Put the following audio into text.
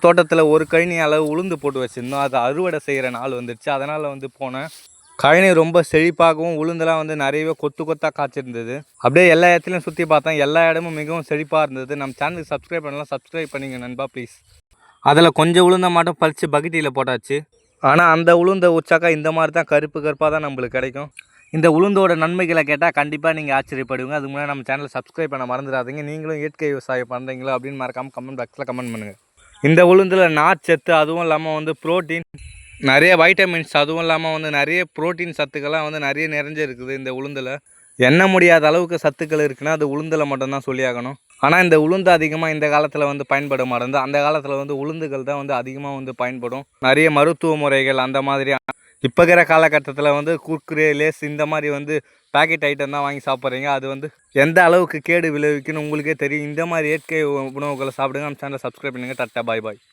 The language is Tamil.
தோட்டத்தில் ஒரு கழனி அளவு உளுந்து போட்டு வச்சுருந்தோம். அது அறுவடை செய்கிற நாள் வந்துடுச்சு. அதனால் வந்து போனேன். கழனி ரொம்ப செழிப்பாகவும் உளுந்தெல்லாம் வந்து நிறையவே கொத்து கொத்தாக காய்ச்சிருந்தது. அப்படியே எல்லா இடத்துலையும் சுற்றி பார்த்தேன். எல்லா இடமும் மிகவும் செழிப்பாக இருந்தது. நம்ம சேனலுக்கு சப்ஸ்கிரைப் பண்ணலாம், சப்ஸ்கிரைப் பண்ணிங்க நண்பா ப்ளீஸ். அதில் கொஞ்சம் உளுந்தை மட்டும் பறித்து பக்கெட்டியில் போட்டாச்சு. ஆனால் அந்த உளுந்தை உச்சாக்கா இந்த மாதிரி தான் கருப்பு கருப்பாக தான் நம்மளுக்கு கிடைக்கும். இந்த உளுந்தோட நன்மைகளை கேட்டால் கண்டிப்பாக நீங்கள் ஆச்சரியப்படுவீங்க. அதுக்கு முன்னாடி நம்ம சேனலை சப்ஸ்கிரைப் பண்ண மறந்துடாதீங்க. நீங்களும் இயற்கை விவசாயம் பண்ணுறீங்களோ அப்படின்னு மறக்காமல் கமெண்ட் பாக்ஸில் கமெண்ட் பண்ணுங்கள். இந்த உளுந்தில் நார்ச்சத்து, அதுவும் இல்லாமல் வந்து ப்ரோட்டீன், நிறைய வைட்டமின்ஸ், அதுவும் இல்லாமல் வந்து நிறைய ப்ரோட்டீன் சத்துக்கள்லாம் வந்து நிறைய நிறைஞ்சிருக்குது இந்த உளுந்தில். எண்ண முடியாத அளவுக்கு சத்துக்கள் இருக்குன்னா அது உளுந்தில் மட்டும்தான் சொல்லியாகணும். ஆனால் இந்த உளுந்து அதிகமாக இந்த காலத்தில் வந்து பயன்பட மாட்டேங்குது. அந்த காலத்தில் வந்து உளுந்துகள் தான் வந்து அதிகமாக வந்து பயன்படும். நிறைய மருத்துவ முறைகள் அந்த மாதிரி. இப்போ இருக்கிற காலகட்டத்தில் வந்து குர்குரே, லேஸ் இந்த மாதிரி வந்து பேக்கெட் ஐட்டம் தான் வாங்கி சாப்பிட்றீங்க. அது வந்து எந்த அளவுக்கு கேடு விளைவிக்குன்னு உங்களுக்கே தெரியும். இந்த மாதிரி இயற்கை உணவுகளை சாப்பிடுங்க. நம்ம சேனலை சப்ஸ்கிரைப் பண்ணுங்கள். டாட்டா பாய் பாய்.